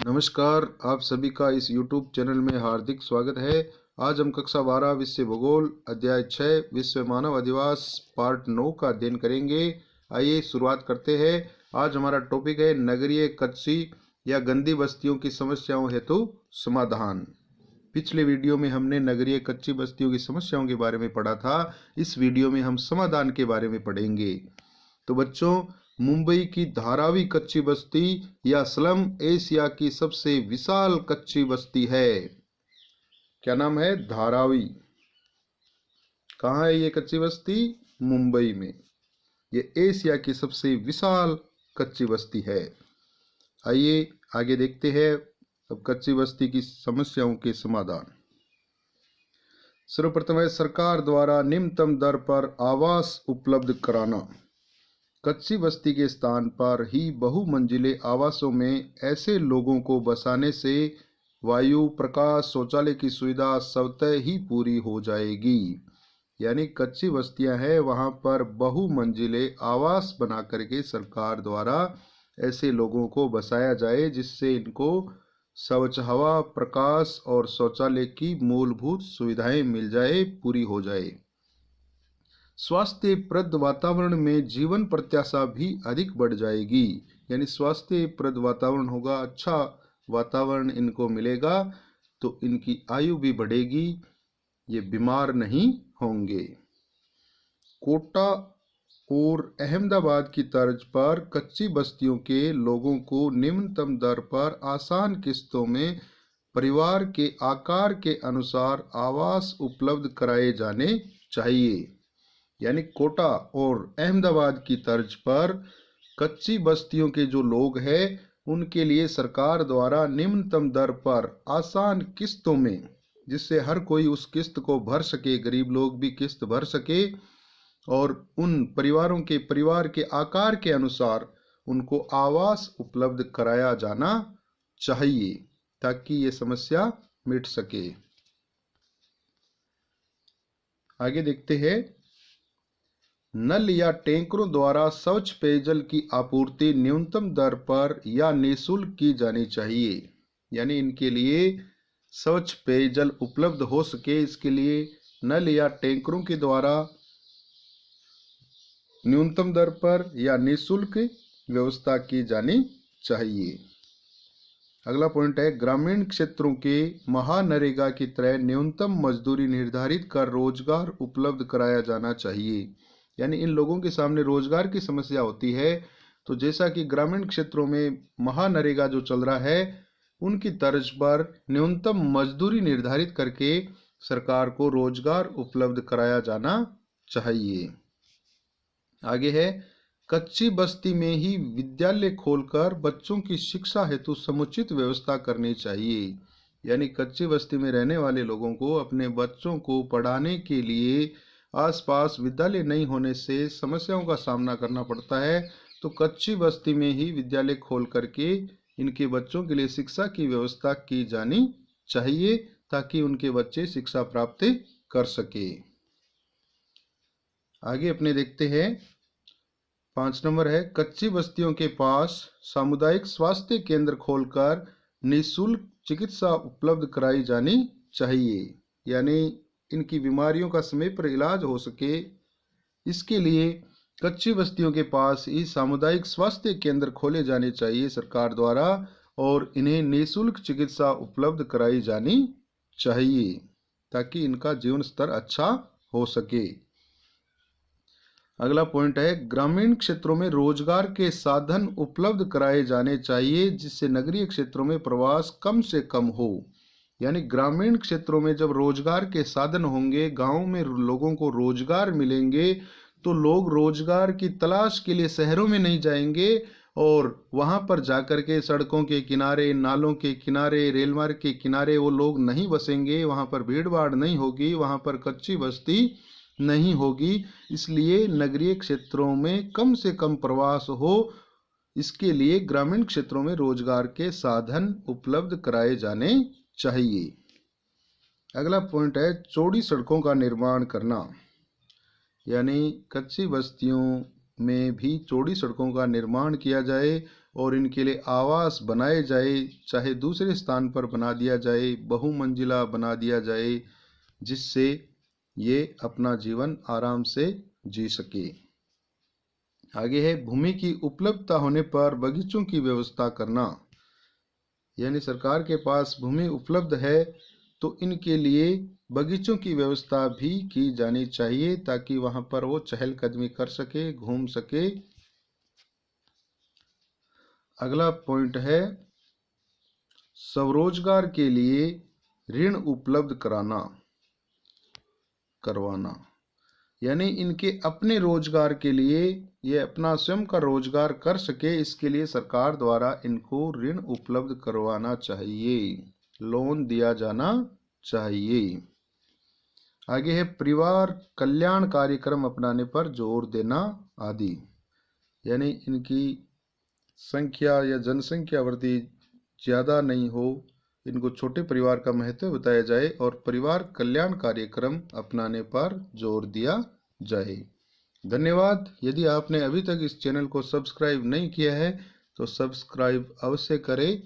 नमस्कार, आप सभी का इस YouTube चैनल में हार्दिक स्वागत है। आज हम कक्षा 12 विषय भूगोल अध्याय 6 विश्व मानव अधिवास पार्ट 9 का अध्ययन करेंगे। आइए शुरुआत करते हैं। आज हमारा टॉपिक है नगरीय कच्ची या गंदी बस्तियों की समस्याओं हेतु समाधान। पिछले वीडियो में हमने नगरीय कच्ची बस्तियों की समस्याओं के बारे में पढ़ा था। इस वीडियो में हम समाधान के बारे में पढ़ेंगे। तो बच्चों, मुंबई की धारावी कच्ची बस्ती या स्लम एशिया की सबसे विशाल कच्ची बस्ती है। क्या नाम है? धारावी। कहाँ है ये कच्ची बस्ती? मुंबई में। ये एशिया की सबसे विशाल कच्ची बस्ती है। आइए आगे देखते हैं अब कच्ची बस्ती की समस्याओं के समाधान। सर्वप्रथम है सरकार द्वारा निम्नतम दर पर आवास उपलब्ध कराना। कच्ची बस्ती के स्थान पर ही बहुमंजिले आवासों में ऐसे लोगों को बसाने से वायु, प्रकाश, शौचालय की सुविधा स्वतः ही पूरी हो जाएगी। यानी कच्ची बस्तियां हैं, वहां पर बहुमंजिले आवास बना करके सरकार द्वारा ऐसे लोगों को बसाया जाए जिससे इनको स्वच्छ हवा, प्रकाश और शौचालय की मूलभूत सुविधाएं मिल जाए, पूरी हो जाए। स्वास्थ्यप्रद वातावरण में जीवन प्रत्याशा भी अधिक बढ़ जाएगी। यानी स्वास्थ्यप्रद वातावरण होगा, अच्छा वातावरण इनको मिलेगा तो इनकी आयु भी बढ़ेगी, ये बीमार नहीं होंगे। कोटा और अहमदाबाद की तर्ज पर कच्ची बस्तियों के लोगों को निम्नतम दर पर आसान किस्तों में परिवार के आकार के अनुसार आवास उपलब्ध कराए जाने चाहिए। यानी कोटा और अहमदाबाद की तर्ज पर कच्ची बस्तियों के जो लोग हैं उनके लिए सरकार द्वारा निम्नतम दर पर आसान किस्तों में, जिससे हर कोई उस किस्त को भर सके, गरीब लोग भी किस्त भर सके और उन परिवारों के परिवार के आकार के अनुसार उनको आवास उपलब्ध कराया जाना चाहिए ताकि ये समस्या मिट सके। आगे देखते हैं। नल या टैंकरों द्वारा स्वच्छ पेयजल की आपूर्ति न्यूनतम दर पर या निःशुल्क की जानी चाहिए। यानी इनके लिए स्वच्छ पेयजल उपलब्ध हो सके, इसके लिए नल या टैंकरों के द्वारा न्यूनतम दर पर या निःशुल्क व्यवस्था की जानी चाहिए। अगला पॉइंट है ग्रामीण क्षेत्रों के महानरेगा की तरह न्यूनतम मजदूरी निर्धारित कर रोजगार उपलब्ध कराया जाना चाहिए। यानी इन लोगों के सामने रोजगार की समस्या होती है, तो जैसा कि ग्रामीण क्षेत्रों में महानरेगा जो चल रहा है उनकी तर्ज पर न्यूनतम मजदूरी निर्धारित करके सरकार को रोजगार उपलब्ध कराया जाना चाहिए। आगे है कच्ची बस्ती में ही विद्यालय खोलकर बच्चों की शिक्षा हेतु समुचित व्यवस्था करनी चाहिए। यानी कच्ची बस्ती में रहने वाले लोगों को अपने बच्चों को पढ़ाने के लिए आसपास विद्यालय नहीं होने से समस्याओं का सामना करना पड़ता है, तो कच्ची बस्ती में ही विद्यालय खोल करके इनके बच्चों के लिए शिक्षा की व्यवस्था की जानी चाहिए ताकि उनके बच्चे शिक्षा प्राप्त कर सके। आगे अपने देखते हैं 5 नंबर है कच्ची बस्तियों के पास सामुदायिक स्वास्थ्य केंद्र खोलकर निःशुल्क चिकित्सा उपलब्ध कराई जानी चाहिए। यानी इनकी बीमारियों का समय पर इलाज हो सके, इसके लिए कच्ची बस्तियों के पास ही सामुदायिक स्वास्थ्य केंद्र खोले जाने चाहिए सरकार द्वारा और इन्हें निःशुल्क चिकित्सा उपलब्ध कराई जानी चाहिए ताकि इनका जीवन स्तर अच्छा हो सके। अगला पॉइंट है ग्रामीण क्षेत्रों में रोजगार के साधन उपलब्ध कराए जाने चाहिए जिससे नगरीय क्षेत्रों में प्रवास कम से कम हो। यानी ग्रामीण क्षेत्रों में जब रोजगार के साधन होंगे, गांव में लोगों को रोजगार मिलेंगे, तो लोग रोजगार की तलाश के लिए शहरों में नहीं जाएंगे और वहां पर जाकर के सड़कों के किनारे, नालों के किनारे, रेल मार्ग के किनारे वो लोग नहीं बसेंगे, वहां पर भीड़ भाड़ नहीं होगी, वहां पर कच्ची बस्ती नहीं होगी। इसलिए नगरीय क्षेत्रों में कम से कम प्रवास हो, इसके लिए ग्रामीण क्षेत्रों में रोजगार के साधन उपलब्ध कराए जाने चाहिए। अगला पॉइंट है चौड़ी सड़कों का निर्माण करना। यानी कच्ची बस्तियों में भी चौड़ी सड़कों का निर्माण किया जाए और इनके लिए आवास बनाए जाए, चाहे दूसरे स्थान पर बना दिया जाए, बहुमंजिला बना दिया जाए, जिससे ये अपना जीवन आराम से जी सके। आगे है भूमि की उपलब्धता होने पर बगीचों की व्यवस्था करना, यानी सरकार के पास भूमि उपलब्ध है तो इनके लिए बगीचों की व्यवस्था भी की जानी चाहिए, ताकि वहां पर वो चहलकदमी कर सके, घूम सके। अगला पॉइंट है स्वरोजगार के लिए ऋण उपलब्ध करवाना, यानी इनके अपने रोजगार के लिए ये अपना स्वयं का रोजगार कर सके, इसके लिए सरकार द्वारा इनको ऋण उपलब्ध करवाना चाहिए, लोन दिया जाना चाहिए। आगे है परिवार कल्याण कार्यक्रम अपनाने पर जोर देना आदि, यानी इनकी संख्या या जनसंख्या वृद्धि ज़्यादा नहीं हो, इनको छोटे परिवार का महत्व बताया जाए और परिवार कल्याण कार्यक्रम अपनाने पर जोर दिया जाए। धन्यवाद। यदि आपने अभी तक इस चैनल को सब्सक्राइब नहीं किया है तो सब्सक्राइब अवश्य करें